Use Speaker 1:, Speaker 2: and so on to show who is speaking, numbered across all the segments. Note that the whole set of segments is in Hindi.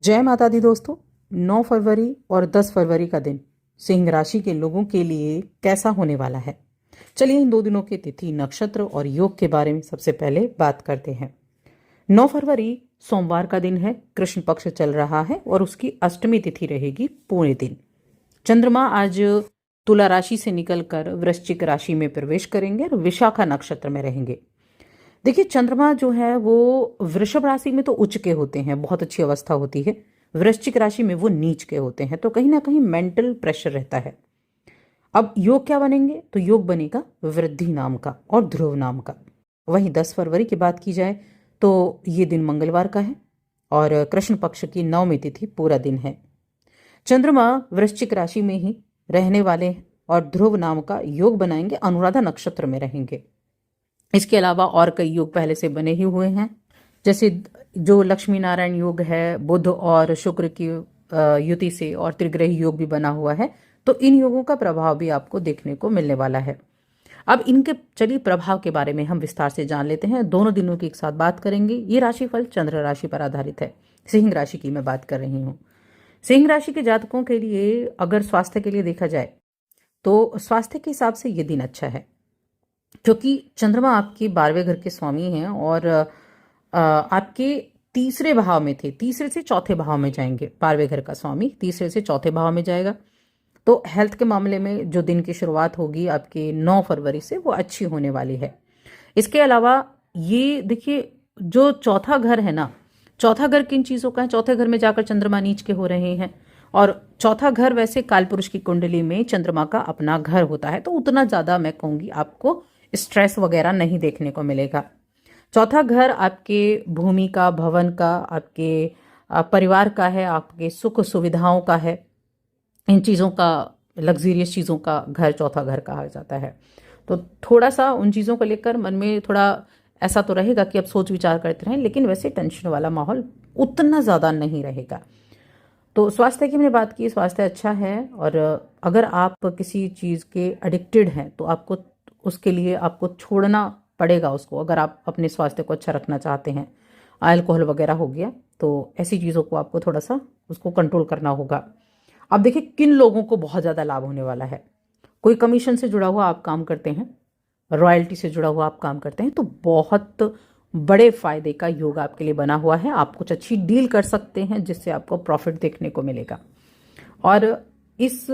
Speaker 1: जय माता दी दोस्तों। 9 फरवरी और 10 फरवरी का दिन सिंह राशि के लोगों के लिए कैसा होने वाला है। चलिए इन 2 दिनों के तिथि, नक्षत्र और योग के बारे में सबसे पहले बात करते हैं। 9 फरवरी सोमवार का दिन है, कृष्ण पक्ष चल रहा है और उसकी अष्टमी तिथि रहेगी पूरे दिन। चंद्रमा आज तुला राशि से निकलकर वृश्चिक राशि में प्रवेश करेंगे और विशाखा नक्षत्र में रहेंगे। देखिए, चंद्रमा जो है वो वृषभ राशि में तो उच्च के होते हैं, बहुत अच्छी अवस्था होती है। वृश्चिक राशि में वो नीच के होते हैं, तो कहीं ना कहीं मेंटल प्रेशर रहता है। अब योग क्या बनेंगे, तो योग बनेगा वृद्धि नाम का और ध्रुव नाम का। वहीं 10 फरवरी की बात की जाए तो ये दिन मंगलवार का है और कृष्ण पक्ष की नवमी तिथि पूरा दिन है। चंद्रमा वृश्चिक राशि में ही रहने वाले हैं और ध्रुव नाम का योग बनाएंगे, अनुराधा नक्षत्र में रहेंगे। इसके अलावा और कई योग पहले से बने ही हुए हैं, जैसे जो लक्ष्मी नारायण योग है, बुध और शुक्र की युति से, और त्रिग्रही योग भी बना हुआ है। तो इन योगों का प्रभाव भी आपको देखने को मिलने वाला है। अब इनके चलिए प्रभाव के बारे में हम विस्तार से जान लेते हैं। दोनों दिनों की एक साथ बात करेंगे। ये राशिफल चंद्र राशि पर आधारित है। सिंह राशि की मैं बात कर रही हूँ। सिंह राशि के जातकों के लिए अगर स्वास्थ्य के लिए देखा जाए तो स्वास्थ्य के हिसाब से ये दिन अच्छा है, क्योंकि चंद्रमा आपके 12वें घर के स्वामी हैं और आपके तीसरे भाव में थे, तीसरे से चौथे भाव में जाएंगे। 12वें घर का स्वामी तीसरे से चौथे भाव में जाएगा, तो हेल्थ के मामले में जो दिन की शुरुआत होगी आपके 9 फरवरी से, वो अच्छी होने वाली है। इसके अलावा ये देखिए, जो चौथा घर है ना, चौथा घर किन चीज़ों का है? चौथे घर में जाकर चंद्रमा नीच के हो रहे हैं, और चौथा घर वैसे कालपुरुष की कुंडली में चंद्रमा का अपना घर होता है, तो उतना ज़्यादा मैं कहूँगी आपको स्ट्रेस वगैरह नहीं देखने को मिलेगा। चौथा घर आपके भूमि का, भवन का, आपके परिवार का है, आपके सुख सुविधाओं का है, इन चीज़ों का, लग्जरियस चीज़ों का घर चौथा घर कहा जाता है। तो थोड़ा सा उन चीज़ों को लेकर मन में थोड़ा ऐसा तो रहेगा कि अब सोच विचार करते रहें, लेकिन वैसे टेंशन वाला माहौल उतना ज़्यादा नहीं रहेगा। तो स्वास्थ्य की हमने बात की, स्वास्थ्य अच्छा है, और अगर आप किसी चीज़ के एडिक्टेड हैं तो आपको उसके लिए आपको छोड़ना पड़ेगा उसको, अगर आप अपने स्वास्थ्य को अच्छा रखना चाहते हैं। अल्कोहल वगैरह हो गया, तो ऐसी चीज़ों को आपको थोड़ा सा उसको कंट्रोल करना होगा। अब देखिए किन लोगों को बहुत ज़्यादा लाभ होने वाला है। कोई कमीशन से जुड़ा हुआ आप काम करते हैं, रॉयल्टी से जुड़ा हुआ आप काम करते हैं, तो बहुत बड़े फायदे का योग आपके लिए बना हुआ है। आप कुछ अच्छी डील कर सकते हैं जिससे आपको प्रॉफिट देखने को मिलेगा। और इस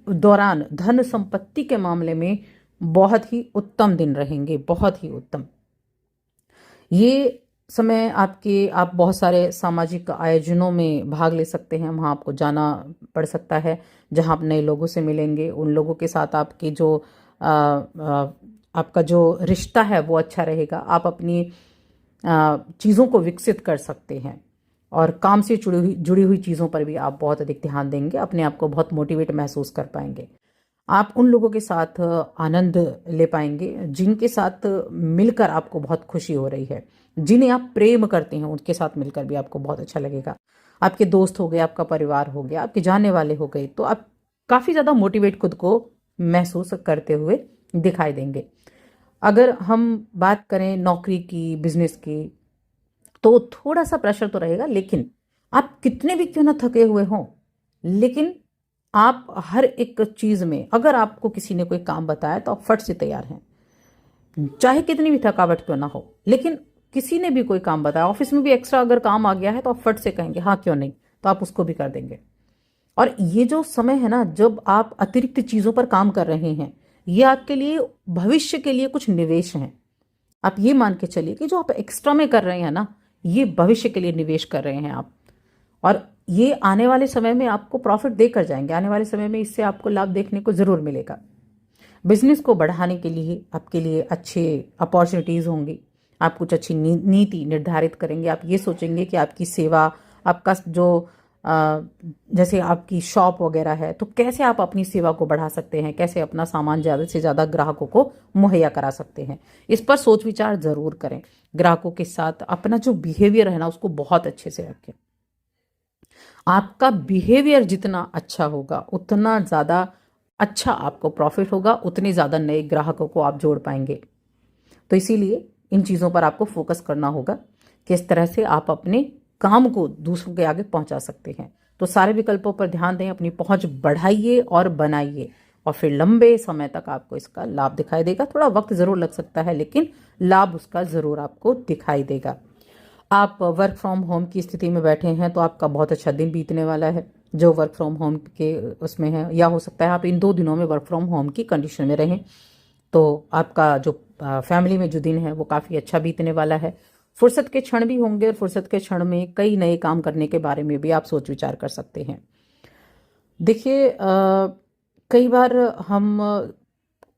Speaker 1: दौरान धन संपत्ति के मामले में बहुत ही उत्तम दिन रहेंगे, बहुत ही उत्तम। ये समय आप बहुत सारे सामाजिक आयोजनों में भाग ले सकते हैं, वहाँ आपको जाना पड़ सकता है, जहाँ आप नए लोगों से मिलेंगे। उन लोगों के साथ आपके जो आपका जो रिश्ता है वो अच्छा रहेगा। आप अपनी चीज़ों को विकसित कर सकते हैं, और काम से जुड़ी हुई चीज़ों पर भी आप बहुत अधिक ध्यान देंगे, अपने आप को बहुत मोटिवेट महसूस कर पाएंगे। आप उन लोगों के साथ आनंद ले पाएंगे जिनके साथ मिलकर आपको बहुत खुशी हो रही है, जिन्हें आप प्रेम करते हैं, उनके साथ मिलकर भी आपको बहुत अच्छा लगेगा। आपके दोस्त हो गए, आपका परिवार हो गया, आपके जानने वाले हो गए, तो आप काफ़ी ज़्यादा मोटिवेट खुद को महसूस करते हुए दिखाई देंगे। अगर हम बात करें नौकरी की, बिजनेस की, तो थोड़ा सा प्रेशर तो रहेगा, लेकिन आप कितने भी क्यों ना थके हुए हों, लेकिन आप हर एक चीज़ में, अगर आपको किसी ने कोई काम बताया तो आप फट से तैयार हैं, चाहे कितनी भी थकावट क्यों ना हो। लेकिन किसी ने भी कोई काम बताया, ऑफिस में भी एक्स्ट्रा अगर काम आ गया है, तो आप फट से कहेंगे हाँ क्यों नहीं, तो आप उसको भी कर देंगे। और ये जो समय है ना, जब आप अतिरिक्त चीज़ों पर काम कर रहे हैं, ये आपके लिए भविष्य के लिए कुछ निवेश हैं। आप ये मान के चलिए कि जो आप एक्स्ट्रा में कर रहे हैं ना, ये भविष्य के लिए निवेश कर रहे हैं आप, और ये आने वाले समय में आपको प्रॉफिट देकर जाएंगे। आने वाले समय में इससे आपको लाभ देखने को ज़रूर मिलेगा। बिजनेस को बढ़ाने के लिए आपके लिए अच्छे अपॉर्चुनिटीज़ होंगी। आप कुछ अच्छी नीति निर्धारित करेंगे। आप ये सोचेंगे कि आपकी सेवा, आपका जो जैसे आपकी शॉप वगैरह है, तो कैसे आप अपनी सेवा को बढ़ा सकते हैं, कैसे अपना सामान ज़्यादा से ज़्यादा ग्राहकों को मुहैया करा सकते हैं। इस पर सोच विचार ज़रूर करें। ग्राहकों के साथ अपना जो बिहेवियर है ना, उसको बहुत अच्छे से रखें। आपका बिहेवियर जितना अच्छा होगा, उतना ज़्यादा अच्छा आपको प्रॉफिट होगा, उतने ज़्यादा नए ग्राहकों को आप जोड़ पाएंगे। तो इसीलिए इन चीज़ों पर आपको फोकस करना होगा, किस तरह से आप अपने काम को दूसरों के आगे पहुंचा सकते हैं। तो सारे विकल्पों पर ध्यान दें, अपनी पहुंच बढ़ाइए और बनाइए, और फिर लंबे समय तक आपको इसका लाभ दिखाई देगा। थोड़ा वक्त जरूर लग सकता है, लेकिन लाभ उसका जरूर आपको दिखाई देगा। आप वर्क फ्रॉम होम की स्थिति में बैठे हैं तो आपका बहुत अच्छा दिन बीतने वाला है, जो वर्क फ्रॉम होम के उसमें है, या हो सकता है आप इन 2 दिनों में वर्क फ्रॉम होम की कंडीशन में रहें। तो आपका जो फैमिली में जो दिन है वो काफ़ी अच्छा बीतने वाला है। फुर्सत के क्षण भी होंगे, और फुर्सत के क्षण में कई नए काम करने के बारे में भी आप सोच विचार कर सकते हैं। देखिए, कई बार हम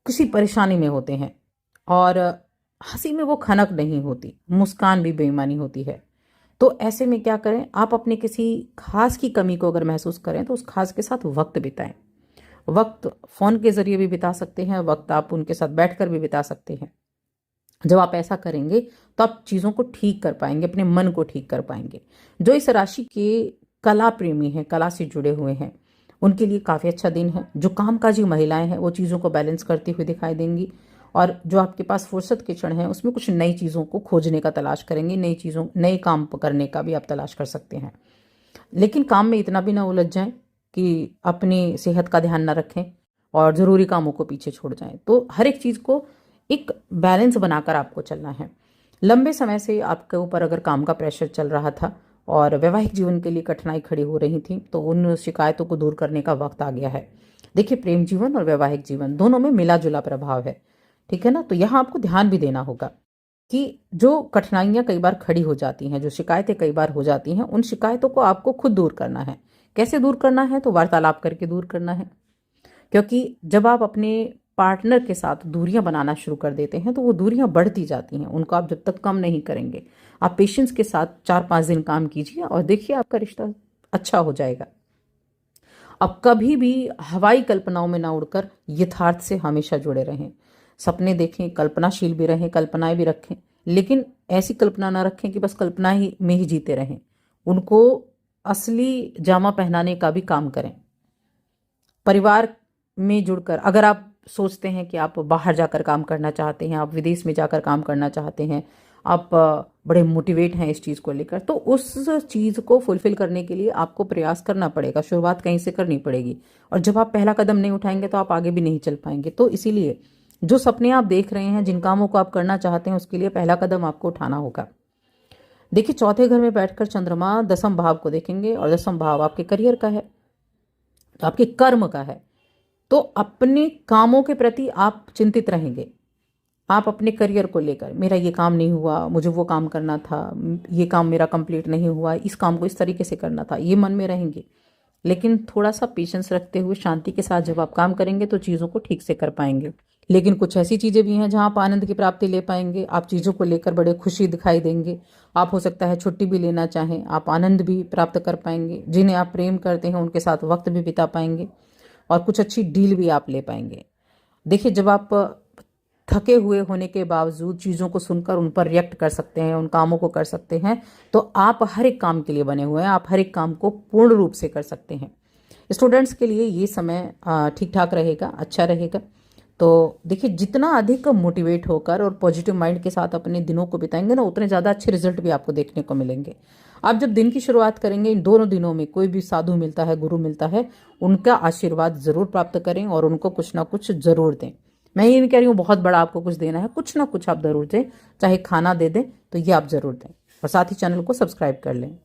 Speaker 1: किसी परेशानी में होते हैं और हंसी में वो खनक नहीं होती, मुस्कान भी बेईमानी होती है। तो ऐसे में क्या करें, आप अपने किसी खास की कमी को अगर महसूस करें तो उस खास के साथ वक्त बिताएं। वक्त फोन के जरिए भी बिता सकते हैं, वक्त आप उनके साथ बैठकर भी बिता सकते हैं। जब आप ऐसा करेंगे तो आप चीज़ों को ठीक कर पाएंगे, अपने मन को ठीक कर पाएंगे। जो इस राशि के कला प्रेमी हैं, कला से जुड़े हुए हैं, उनके लिए काफ़ी अच्छा दिन है। जो कामकाजी महिलाएं हैं वो चीज़ों को बैलेंस करती हुई दिखाई देंगी, और जो आपके पास फुर्सत के क्षण हैं उसमें कुछ नई चीज़ों को खोजने का तलाश करेंगे, नए काम करने का भी आप तलाश कर सकते हैं। लेकिन काम में इतना भी ना उलझ जाएं कि अपनी सेहत का ध्यान ना रखें और ज़रूरी कामों को पीछे छोड़ जाएं। तो हर एक चीज़ को एक बैलेंस बनाकर आपको चलना है। लंबे समय से आपके ऊपर अगर काम का प्रेशर चल रहा था और वैवाहिक जीवन के लिए कठिनाई खड़ी हो रही थी, तो उन शिकायतों को दूर करने का वक्त आ गया है। देखिए, प्रेम जीवन और वैवाहिक जीवन दोनों में मिला जुला प्रभाव है, ठीक है ना। तो यहाँ आपको ध्यान भी देना होगा कि जो कठिनाइयाँ कई बार खड़ी हो जाती हैं, जो शिकायतें कई बार हो जाती हैं, उन शिकायतों को आपको खुद दूर करना है। कैसे दूर करना है? तो वार्तालाप करके दूर करना है। क्योंकि जब आप अपने पार्टनर के साथ दूरियां बनाना शुरू कर देते हैं तो वो दूरियां बढ़ती जाती हैं, उनको आप जब तक कम नहीं करेंगे। आप पेशेंस के साथ 4-5 दिन काम कीजिए और देखिए आपका रिश्ता अच्छा हो जाएगा। अब कभी भी हवाई कल्पनाओं में ना उड़कर यथार्थ से हमेशा जुड़े रहें। सपने देखें, कल्पनाशील भी रहें, कल्पनाएं भी रखें, लेकिन ऐसी कल्पना ना रखें कि बस कल्पना ही में ही जीते रहें। उनको असली जामा पहनाने का भी काम करें। परिवार में जुड़कर, अगर आप सोचते हैं कि आप बाहर जाकर काम करना चाहते हैं, आप विदेश में जाकर काम करना चाहते हैं, आप बड़े मोटिवेट हैं इस चीज़ को लेकर, तो उस चीज़ को फुलफिल करने के लिए आपको प्रयास करना पड़ेगा, शुरुआत कहीं से करनी पड़ेगी। और जब आप पहला कदम नहीं उठाएंगे तो आप आगे भी नहीं चल पाएंगे। तो इसीलिए जो सपने आप देख रहे हैं, जिन कामों को आप करना चाहते हैं, उसके लिए पहला कदम आपको उठाना होगा। देखिए, चौथे घर में बैठकर चंद्रमा 10वें भाव को देखेंगे, और 10वां भाव आपके करियर का है, तो आपके कर्म का है। तो अपने कामों के प्रति आप चिंतित रहेंगे। आप अपने करियर को लेकर, मेरा ये काम नहीं हुआ, मुझे वो काम करना था, ये काम मेरा कंप्लीट नहीं हुआ, इस काम को इस तरीके से करना था, ये मन में रहेंगे। लेकिन थोड़ा सा पेशेंस रखते हुए, शांति के साथ जब आप काम करेंगे तो चीज़ों को ठीक से कर पाएंगे। लेकिन कुछ ऐसी चीज़ें भी हैं जहाँ आप आनंद की प्राप्ति ले पाएंगे। आप चीज़ों को लेकर बड़े खुशी दिखाई देंगे। आप हो सकता है छुट्टी भी लेना चाहें, आप आनंद भी प्राप्त कर पाएंगे। जिन्हें आप प्रेम करते हैं उनके साथ वक्त भी बिता पाएंगे, और कुछ अच्छी डील भी आप ले पाएंगे। देखिए, जब आप थके हुए होने के बावजूद चीज़ों को सुनकर उन पर रिएक्ट कर सकते हैं, उन कामों को कर सकते हैं, तो आप हर एक काम के लिए बने हुए हैं। आप हर एक काम को पूर्ण रूप से कर सकते हैं। स्टूडेंट्स के लिए ये समय ठीक ठाक रहेगा, अच्छा रहेगा। तो देखिए, जितना अधिक मोटिवेट होकर और पॉजिटिव माइंड के साथ अपने दिनों को बिताएंगे ना, उतने ज़्यादा अच्छे रिजल्ट भी आपको देखने को मिलेंगे। आप जब दिन की शुरुआत करेंगे, इन दोनों दिनों में कोई भी साधु मिलता है, गुरु मिलता है, उनका आशीर्वाद जरूर प्राप्त करें और उनको कुछ ना कुछ जरूर दें। मैं ये नहीं कह रही हूँ बहुत बड़ा आपको कुछ देना है, कुछ ना कुछ आप जरूर दें, चाहे खाना दे दें तो ये आप जरूर दें। और साथ ही चैनल को सब्सक्राइब कर लें।